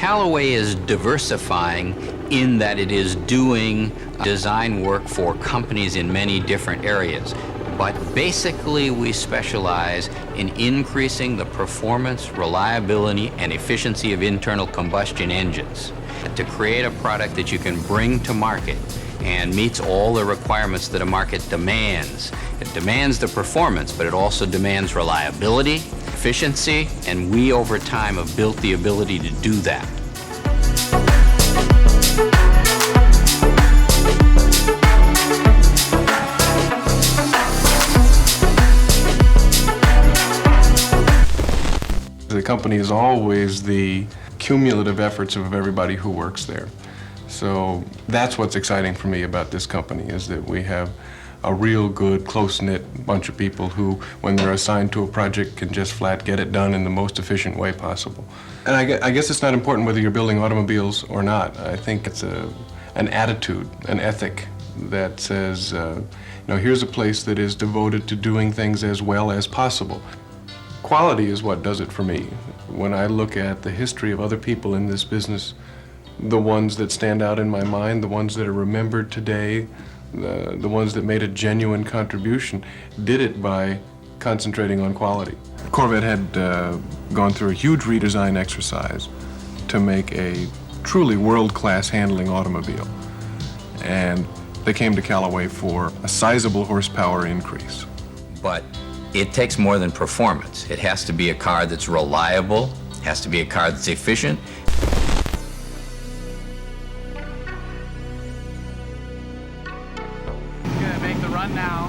Callaway is diversifying in that it is doing design work for companies in many different areas. But basically, we specialize in increasing the performance, reliability, and efficiency of internal combustion engines to create a product that you can bring to market and meets all the requirements that a market demands. It demands the performance, but it also demands reliability, efficiency, and we over time have built the ability to do that. The company is always the cumulative efforts of everybody who works there. So that's what's exciting for me about this company, is that we have a real good, close-knit bunch of people who, when they're assigned to a project, can just flat get it done in the most efficient way possible. And I guess it's not important whether you're building automobiles or not. I think it's an attitude, an ethic that says, you know, here's a place that is devoted to doing things as well as possible. Quality is what does it for me. When I look at the history of other people in this business, the ones that stand out in my mind, the ones that are remembered today, the ones that made a genuine contribution, did it by concentrating on quality. Corvette had gone through a huge redesign exercise to make a truly world-class handling automobile. And they came to Callaway for a sizable horsepower increase. But it takes more than performance. It has to be a car that's reliable, has to be a car that's efficient. Gonna make the run now.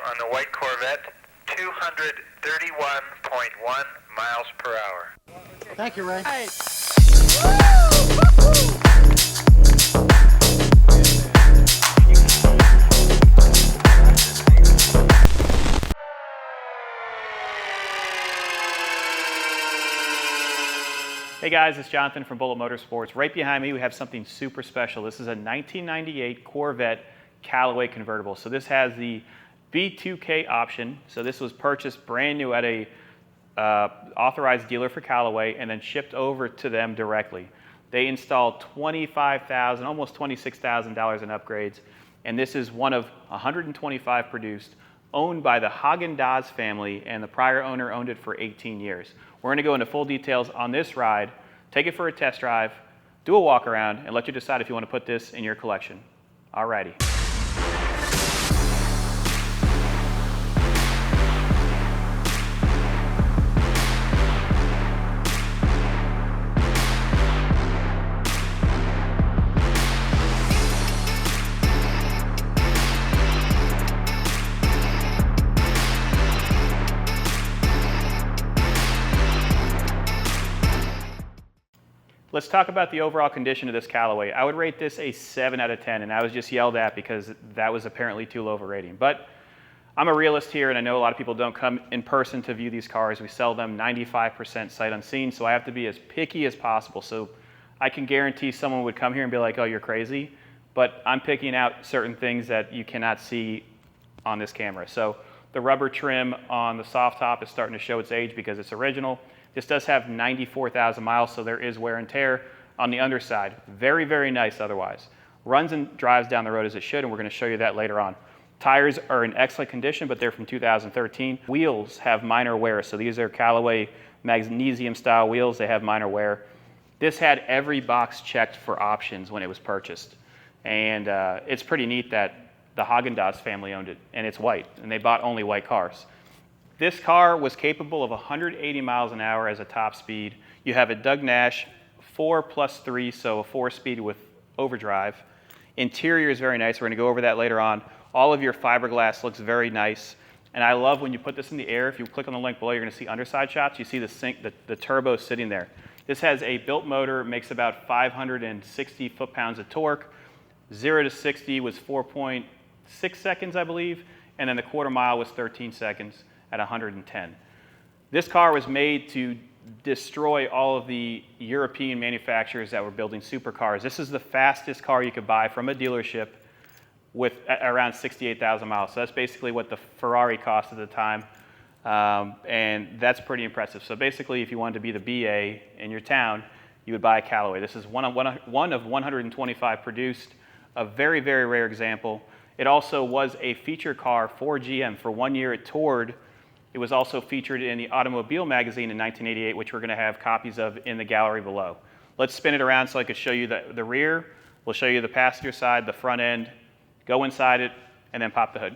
On the white Corvette, 231.1 miles per hour. Thank you, Ray. Hey. Hey guys, it's Jonathan from Bullet Motorsports. Right behind me we have something super special. This is a 1998 Corvette Callaway convertible. So this has the B2K option. So this was purchased brand new at a authorized dealer for Callaway and then shipped over to them directly. They installed $25,000, almost $26,000 in upgrades, and this is one of 125 produced, owned by the Häagen-Dazs family, and the prior owner owned it for 18 years. We're going to go into full details on this ride, take it for a test drive, do a walk around, and let you decide if you want to put this in your collection. Alrighty. Let's talk about the overall condition of this Callaway. I would rate this a 7 out of 10, and I was just yelled at because that was apparently too low of a rating. But I'm a realist here, and I know a lot of people don't come in person to view these cars. We sell them 95% sight unseen, so I have to be as picky as possible. So I can guarantee someone would come here and be like, oh, you're crazy. But I'm picking out certain things that you cannot see on this camera. So the rubber trim on the soft top is starting to show its age because it's original. This does have 94,000 miles, so there is wear and tear on the underside. Very, very nice otherwise. Runs and drives down the road as it should, and we're going to show you that later on. Tires are in excellent condition, but they're from 2013. Wheels have minor wear, so these are Callaway magnesium style wheels. They have minor wear. This had every box checked for options when it was purchased. And it's pretty neat that the Haagen-Dazs family owned it, and it's white, and they bought only white cars. This car was capable of 180 miles an hour as a top speed. You have a Doug Nash 4+3, so a 4-speed with overdrive. Interior is very nice. We're going to go over that later on. All of your fiberglass looks very nice. And I love when you put this in the air, if you click on the link below, you're going to see underside shots. You see the turbo sitting there. This has a built motor, makes about 560 foot-pounds of torque. 0 to 60 was 4.6 seconds, I believe, and then the quarter mile was 13 seconds at 110. This car was made to destroy all of the European manufacturers that were building supercars. This is the fastest car you could buy from a dealership with around 68,000 miles. So that's basically what the Ferrari cost at the time. And that's pretty impressive. So basically, if you wanted to be the BA in your town, you would buy a Callaway. This is one of 125 produced, a very, very rare example. It also was a feature car for GM. For 1 year, it toured. It was also featured in the Automobile magazine in 1988, which we're going to have copies of in the gallery below. Let's spin it around so I could show you the rear. We'll show you the passenger side, the front end, go inside it, and then pop the hood.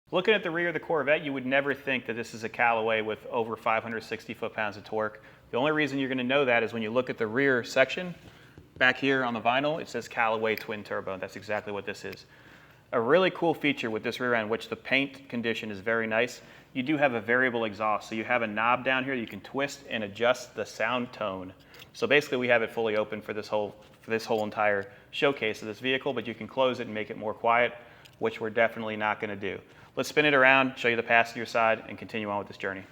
Looking at the rear of the Corvette, you would never think that this is a Callaway with over 560 foot-pounds of torque. The only reason you're going to know that is when you look at the rear section. Back here on the vinyl, it says Callaway Twin Turbo. That's exactly what this is. A really cool feature with this rear end, which the paint condition is very nice, you do have a variable exhaust. So you have a knob down here that you can twist and adjust the sound tone. So basically we have it fully open for this whole entire showcase of this vehicle, but you can close it and make it more quiet, which we're definitely not going to do. Let's spin it around, show you the passenger side, and continue on with this journey.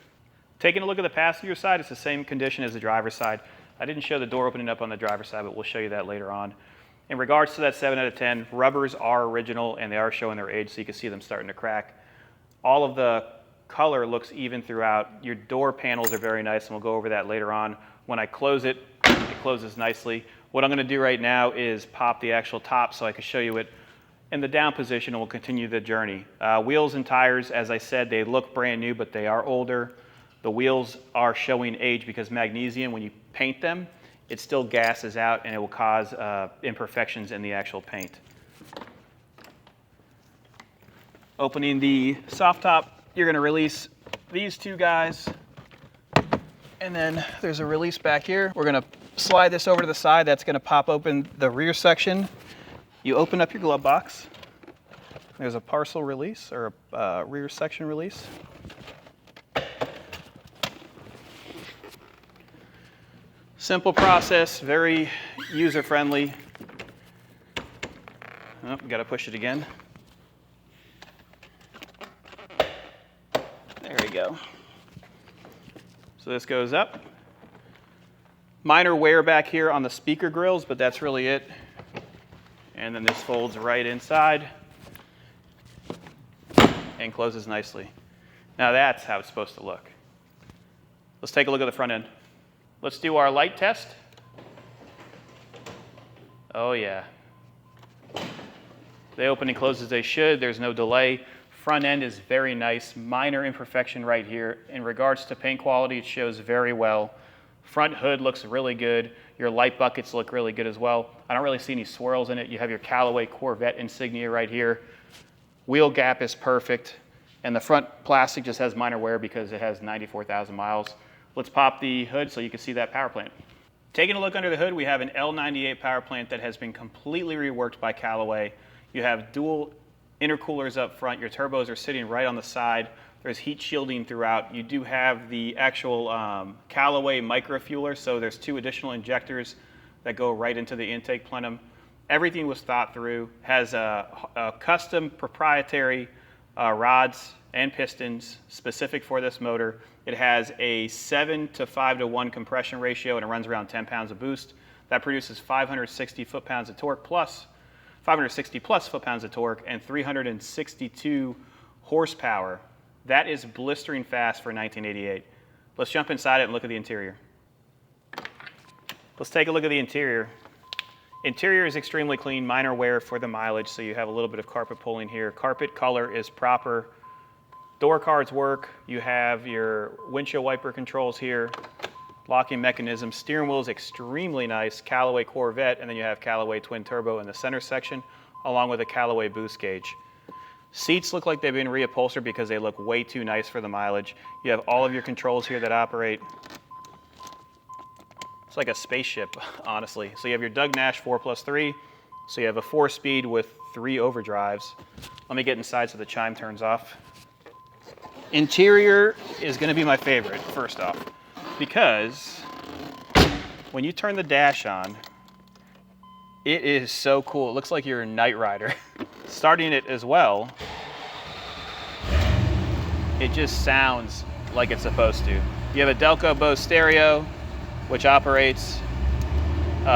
Taking a look at the passenger side, it's the same condition as the driver's side. I didn't show the door opening up on the driver's side, but we'll show you that later on. In regards to that 7 out of 10, rubbers are original and they are showing their age, so you can see them starting to crack. All of the color looks even throughout. Your door panels are very nice, and we'll go over that later on. When I close it, it closes nicely. What I'm going to do right now is pop the actual top so I can show you it in the down position, and we'll continue the journey. Wheels and tires, as I said, they look brand new, but they are older. The wheels are showing age because magnesium, when you paint them, it still gasses out and it will cause imperfections in the actual paint. Opening the soft top, you're going to release these two guys, and then there's a release back here. We're going to slide this over to the side. That's going to pop open the rear section. You open up your glove box. There's a parcel release or a rear section release. Simple process, very user-friendly. Oh, got to push it again. There we go. So this goes up. Minor wear back here on the speaker grills, but that's really it. And then this folds right inside and closes nicely. Now that's how it's supposed to look. Let's take a look at the front end. Let's do our light test. Oh yeah. They open and close as they should. There's no delay. Front end is very nice. Minor imperfection right here. In regards to paint quality, it shows very well. Front hood looks really good. Your light buckets look really good as well. I don't really see any swirls in it. You have your Callaway Corvette insignia right here. Wheel gap is perfect. And the front plastic just has minor wear because it has 94,000 miles. Let's pop the hood so you can see that power plant. Taking a look under the hood, we have an L98 power plant that has been completely reworked by Callaway. You have dual intercoolers up front. Your turbos are sitting right on the side. There's heat shielding throughout. You do have the actual Callaway microfueler, so there's 2 additional injectors that go right into the intake plenum. Everything was thought through, has a custom proprietary rods and pistons specific for this motor. It has a 7 to 5 to 1 compression ratio, and it runs around 10 pounds of boost. That produces 560 foot-pounds of torque plus 560 plus foot-pounds of torque and 362 horsepower. That is blistering fast for 1988. Let's jump inside it and look at the interior. Let's take a look at the interior. Interior is extremely clean, minor wear for the mileage, so you have a little bit of carpet pulling here. Carpet color is proper. Door cards work. You have your windshield wiper controls here. locking mechanism. Steering wheel is extremely nice, Callaway Corvette, and then you have Callaway twin turbo in the center section, along with a Callaway boost gauge. Seats look like they've been reupholstered because they look way too nice for the mileage. You have all of your controls here that operate. It's like a spaceship, honestly. So you have your Doug Nash 4+3. So you have a 4-speed with 3 overdrives. Let me get inside so the chime turns off. Interior is going to be my favorite, first off, because when you turn the dash on, it is so cool. It looks like you're a Knight Rider. Starting it as well, it just sounds like it's supposed to. You have a Delco Bose stereo, which operates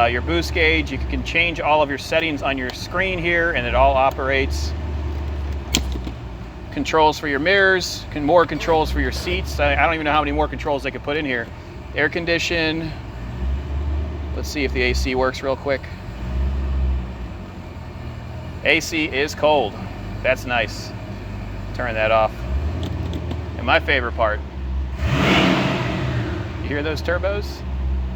your boost gauge. You can change all of your settings on your screen here, and it all operates. Controls for your mirrors, more controls for your seats. I don't even know how many more controls they could put in here. Air condition. Let's see if the AC works real quick. AC is cold. That's nice. Turn that off. And my favorite part. You hear those turbos?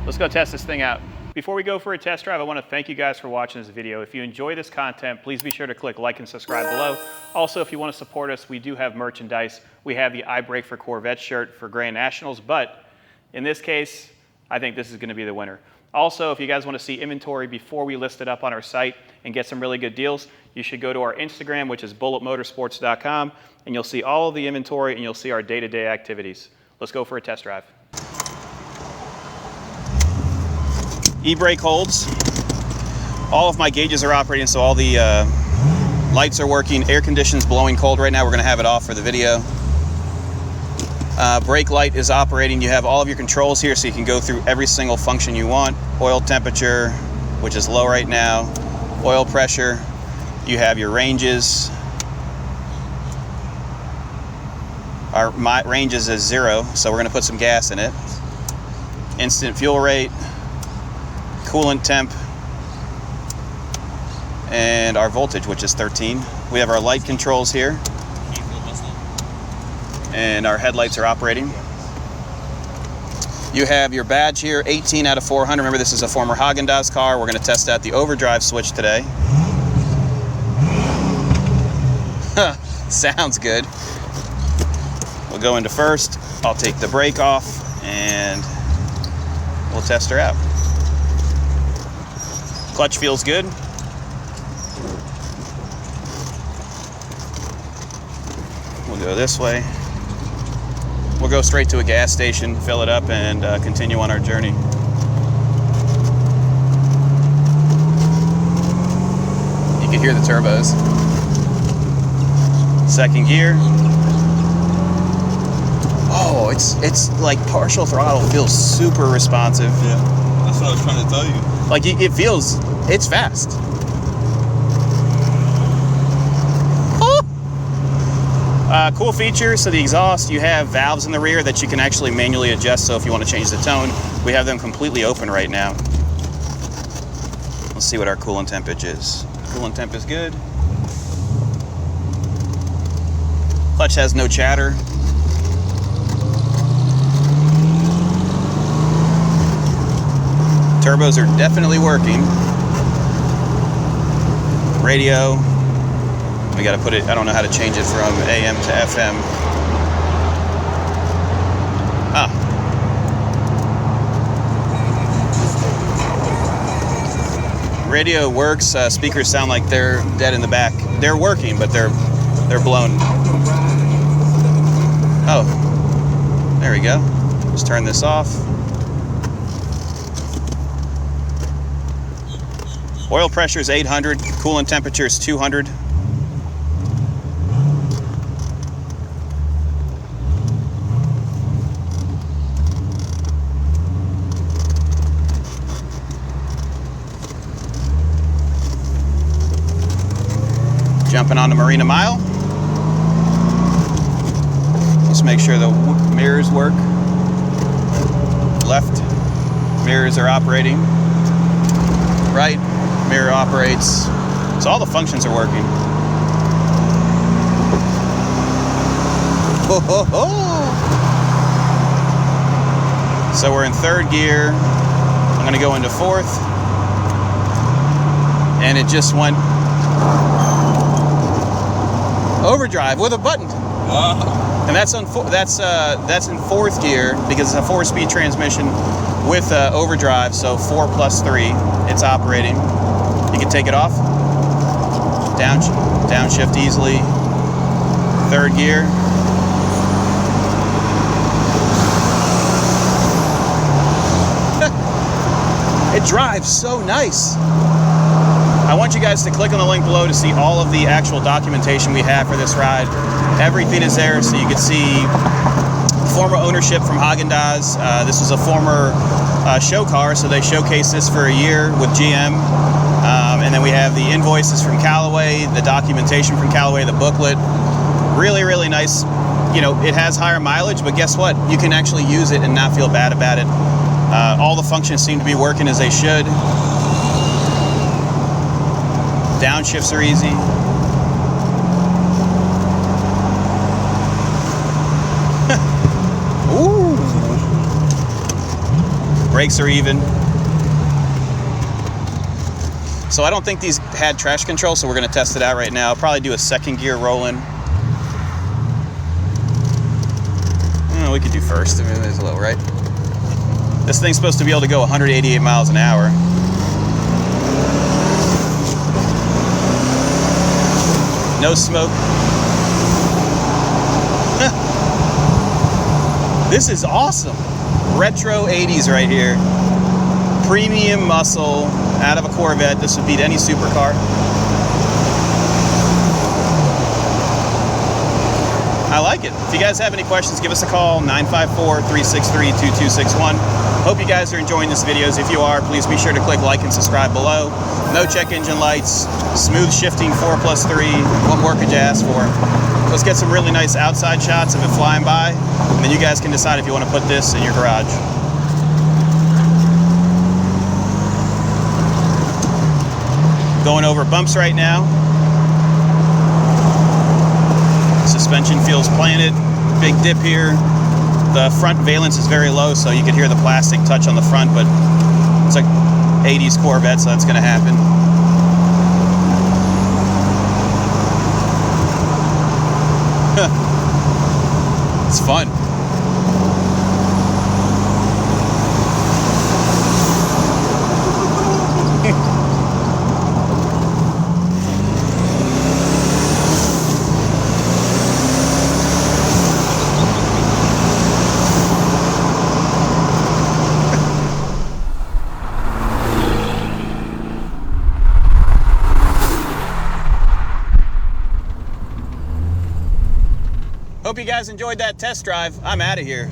Let's go test this thing out. Before we go for a test drive, I want to thank you guys for watching this video. If you enjoy this content, please be sure to click like and subscribe below. Also, if you want to support us, we do have merchandise. We have the I Brake for Corvette shirt for Grand Nationals, but in this case, I think this is going to be the winner. Also, if you guys want to see inventory before we list it up on our site and get some really good deals, you should go to our Instagram, which is Bulletmotorsports.com, and you'll see all of the inventory and you'll see our day-to-day activities. Let's go for a test drive. E-brake holds. All of my gauges are operating, so all the lights are working. Air conditioning's blowing cold right now. We're going to have it off for the video. Brake light is operating. You have all of your controls here, so you can go through every single function you want. Oil temperature, which is low right now. Oil pressure. You have your ranges. Our ranges is 0, so we're going to put some gas in it. Instant fuel rate. Coolant temp, and our voltage, which is 13. We have our light controls here, and our headlights are operating. You have your badge here, 18 out of 400. Remember, this is a former Haagen-Dazs car. We're going to test out the overdrive switch today. Sounds good. We'll go into first. I'll take the brake off, and we'll test her out. Clutch feels good. We'll go this way. We'll go straight to a gas station, fill it up, and continue on our journey. You can hear the turbos. Second gear. Oh, it's like partial throttle. Feels super responsive. Yeah, that's what I was trying to tell you. Like it feels, it's fast. Oh! Cool feature, so the exhaust, you have valves in the rear that you can actually manually adjust, so if you want to change the tone, we have them completely open right now. Let's see what our coolant temperature is. Coolant temp is good. Clutch has no chatter. Turbos are definitely working. Radio, we got to put it, I don't know how to change it from AM to FM. Radio works, speakers sound like they're dead in the back. They're working, but they're blown. Oh, there we go. Just turn this off. Oil pressure is 800, coolant temperature is 200. Jumping on the Marina Mile. Let's make sure the mirrors work. Left mirrors are operating. Right mirror operates. So all the functions are working. So we're in third gear. I'm gonna go into fourth. And it just went overdrive with a button. Wow. And that's in fourth gear because it's a 4-speed transmission with overdrive, so 4 plus 3, it's operating. You can take it off, downshift easily, third gear. It drives so nice. I want you guys to click on the link below to see all of the actual documentation we have for this ride. Everything is there, so you can see former ownership from Haagen-Dazs. This was a former show car, so they showcased this for a year with GM. And then we have the invoices from Callaway, the documentation from Callaway, the booklet. Really, really nice. You know, it has higher mileage, but guess what? You can actually use it and not feel bad about it. All the functions seem to be working as they should. Downshifts are easy. Ooh. Brakes are even. So I don't think these had traction control, so we're going to test it out right now. I'll probably do a second gear roll-in. We could do first. I mean, it's a little, right? This thing's supposed to be able to go 188 miles an hour. No smoke. This is awesome. Retro 80s right here. Premium muscle out of a Corvette. This would beat any supercar. I like it. If you guys have any questions, give us a call, 954-363-2261. Hope you guys are enjoying this videos. If you are, please be sure to click like and subscribe below. No check engine lights, smooth shifting 4 plus 3. What more could you ask for? Let's get some really nice outside shots of it flying by, and then you guys can decide if you want to put this in your garage. Going over bumps right now. Suspension feels planted. Big dip here. The front valence is very low, so you can hear the plastic touch on the front, but it's like 80s Corvette, so that's going to happen. It's fun. Hope you guys enjoyed that test drive. I'm out of here.